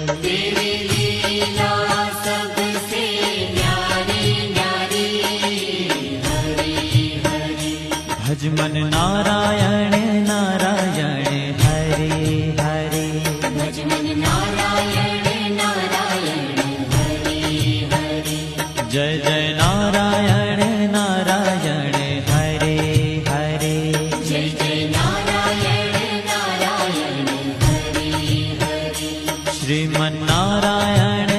तेरी लीला सबसे न्यारी न्यारी। हरि हरि भज मन नारायण नारायण हरे हरे। भज मन नारायण नारायण हरि हरि। जय जय नारायण नारायण हरे हरे। जय जय नारायण नारायण हरि हरि। श्रीमन नारायण